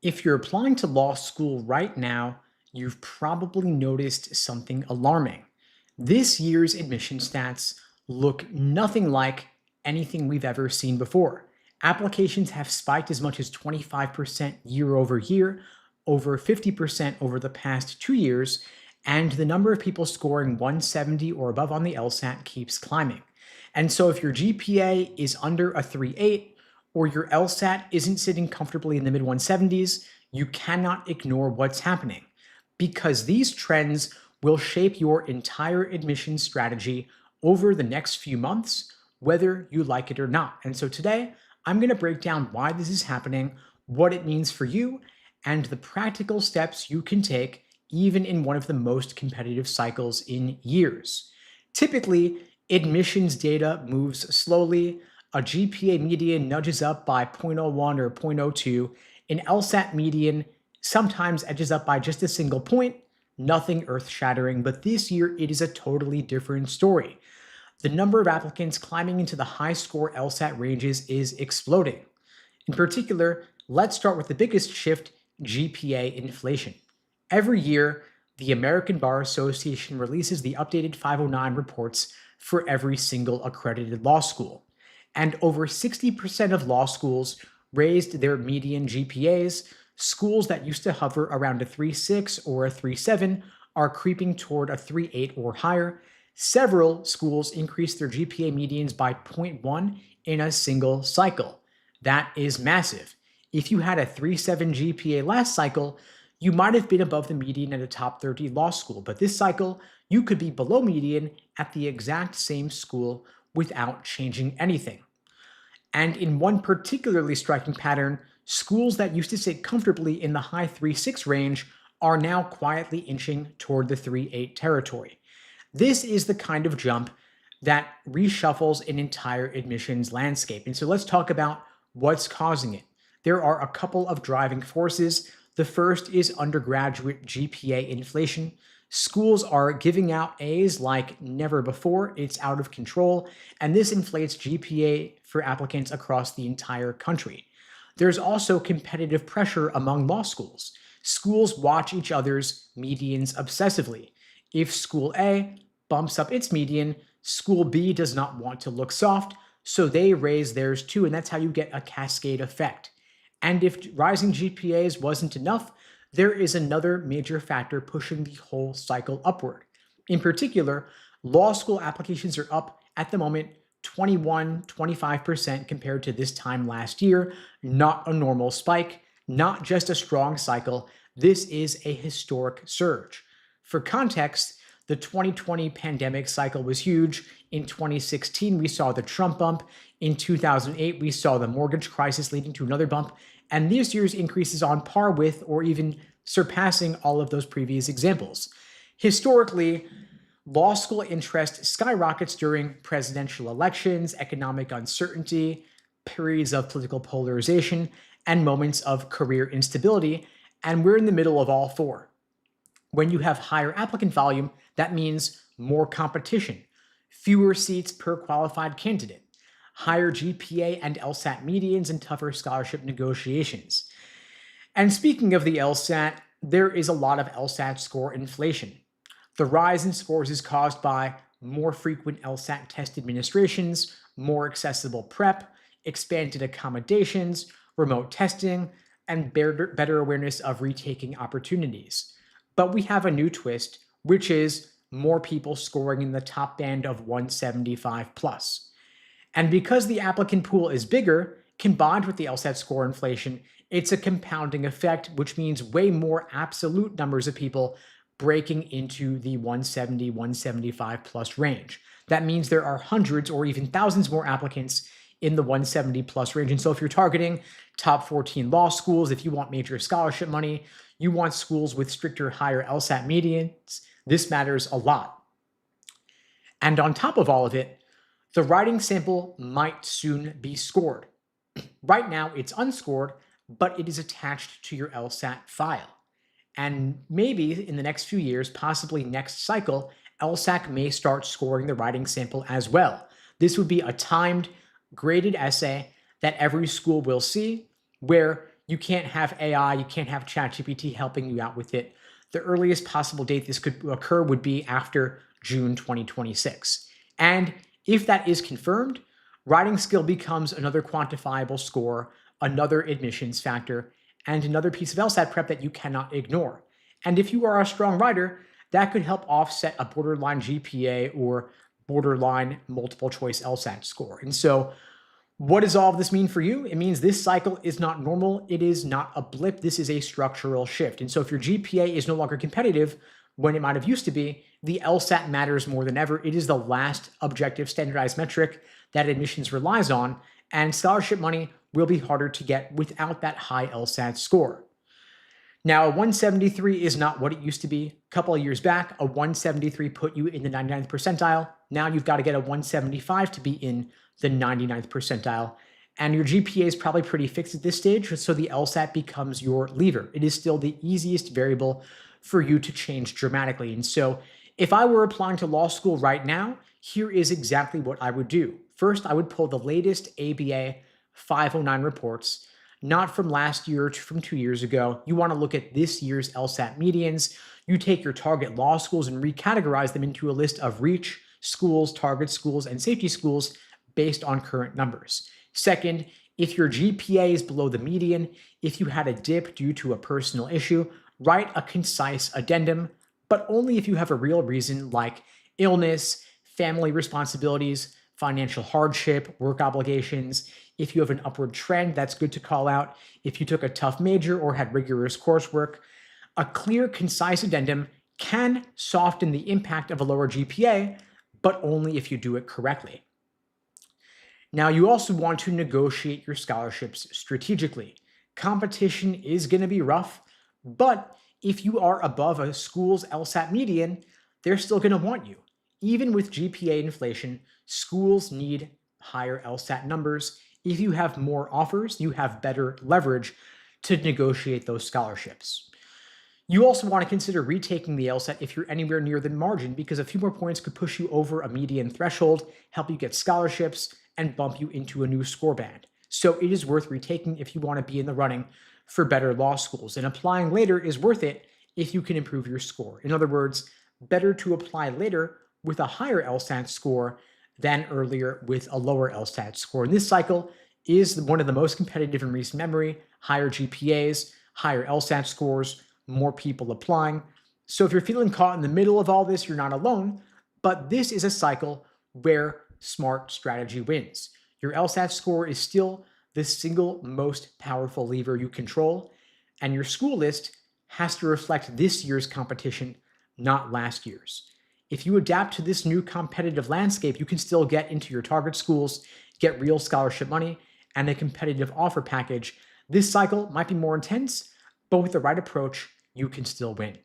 If you're applying to law school right now, you've probably noticed something alarming. This year's admission stats look nothing like anything we've ever seen before. Applications have spiked as much as 25% year over year, over 50% over the past 2 years, and the number of people scoring 170 or above on the LSAT keeps climbing. And so if your GPA is under a 3.8, or your LSAT isn't sitting comfortably in the mid 170s, you cannot ignore what's happening because these trends will shape your entire admissions strategy over the next few months, whether you like it or not. And so today, I'm going to break down why this is happening, what it means for you, and the practical steps you can take even in one of the most competitive cycles in years. Typically, admissions data moves slowly. A GPA median nudges up by 0.01 or 0.02. An LSAT median sometimes edges up by just a single point, nothing earth-shattering, but this year it is a totally different story. The number of applicants climbing into the high-score LSAT ranges is exploding. In particular, let's start with the biggest shift, GPA inflation. Every year, the American Bar Association releases the updated 509 reports for every single accredited law school. And over 60% of law schools raised their median GPAs. Schools that used to hover around a 3.6 or a 3.7 are creeping toward a 3.8 or higher. Several schools increased their GPA medians by 0.1 in a single cycle. That is massive. If you had a 3.7 GPA last cycle, you might have been above the median at a top 30 law school, but this cycle, you could be below median at the exact same school without changing anything. And in one particularly striking pattern, schools that used to sit comfortably in the high 3.6 range are now quietly inching toward the 3.8 territory. This is the kind of jump that reshuffles an entire admissions landscape. And so let's talk about what's causing it. There are a couple of driving forces. The first is undergraduate GPA inflation. Schools are giving out A's like never before. It's out of control, and this inflates GPA for applicants across the entire country. There's also competitive pressure among law schools. Schools watch each other's medians obsessively. If School A bumps up its median, School B does not want to look soft, so they raise theirs too, and that's how you get a cascade effect. And if rising GPAs wasn't enough, there is another major factor pushing the whole cycle upward. In particular, law school applications are up at the moment 25% compared to this time last year. Not a normal spike, not just a strong cycle. This is a historic surge. For context, the 2020 pandemic cycle was huge. In 2016, we saw the Trump bump. In 2008, we saw the mortgage crisis leading to another bump. And this year's increase is on par with or even surpassing all of those previous examples. Historically, law school interest skyrockets during presidential elections, economic uncertainty, periods of political polarization, and moments of career instability, and we're in the middle of all four. When you have higher applicant volume, that means more competition, fewer seats per qualified candidate, higher GPA and LSAT medians, and tougher scholarship negotiations. And speaking of the LSAT, there is a lot of LSAT score inflation. The rise in scores is caused by more frequent LSAT test administrations, more accessible prep, expanded accommodations, remote testing, and better awareness of retaking opportunities. But we have a new twist, which is more people scoring in the top band of 175 plus. And because the applicant pool is bigger, combined with the LSAT score inflation, it's a compounding effect, which means way more absolute numbers of people breaking into the 170, 175 plus range. That means there are hundreds or even thousands more applicants in the 170 plus range. And so if you're targeting top 14 law schools, if you want major scholarship money, you want schools with stricter, higher LSAT medians, this matters a lot. And on top of all of it, the writing sample might soon be scored. Right now, it's unscored, but it is attached to your LSAT file. And maybe in the next few years, possibly next cycle, LSAC may start scoring the writing sample as well. This would be a timed, graded essay that every school will see, where You can't have AI, you can't have ChatGPT helping you out with it. The earliest possible date this could occur would be after June 2026. And if that is confirmed, writing skill becomes another quantifiable score, another admissions factor, and another piece of LSAT prep that you cannot ignore. And if you are a strong writer, that could help offset a borderline GPA or borderline multiple choice LSAT score. And so what does all of this mean for you? It means this cycle is not normal. It is not a blip. This is a structural shift. And so if your GPA is no longer competitive when it might have used to be, the LSAT matters more than ever. It is the last objective standardized metric that admissions relies on, and scholarship money will be harder to get without that high LSAT score. Now, a 173 is not what it used to be. A couple of years back, a 173 put you in the 99th percentile. Now you've got to get a 175 to be in the 99th percentile. And your GPA is probably pretty fixed at this stage, so the LSAT becomes your lever. It is still the easiest variable for you to change dramatically. And so if I were applying to law school right now, here is exactly what I would do. First, I would pull the latest ABA 509 reports, not from last year or from 2 years ago. You want to look at this year's LSAT medians. You take your target law schools and recategorize them into a list of reach schools, target schools, and safety schools based on current numbers. Second, if your GPA is below the median, if you had a dip due to a personal issue, write a concise addendum, but only if you have a real reason like illness, family responsibilities, financial hardship, work obligations. If you have an upward trend, that's good to call out. If you took a tough major or had rigorous coursework, a clear, concise addendum can soften the impact of a lower GPA, but only if you do it correctly. Now, you also want to negotiate your scholarships strategically. Competition is going to be rough, but if you are above a school's LSAT median, they're still going to want you. Even with GPA inflation, schools need higher LSAT numbers. If you have more offers, you have better leverage to negotiate those scholarships. You also want to consider retaking the LSAT if you're anywhere near the margin, because a few more points could push you over a median threshold, help you get scholarships, and bump you into a new score band. So it is worth retaking if you want to be in the running for better law schools. And applying later is worth it if you can improve your score. In other words, better to apply later with a higher LSAT score than earlier with a lower LSAT score. And this cycle is one of the most competitive in recent memory. Higher GPAs, higher LSAT scores, more people applying. So if you're feeling caught in the middle of all this, you're not alone, but this is a cycle where smart strategy wins. Your LSAT score is still the single most powerful lever you control, and your school list has to reflect this year's competition, not last year's. If you adapt to this new competitive landscape, you can still get into your target schools, get real scholarship money, and a competitive offer package. This cycle might be more intense, but with the right approach, you can still win.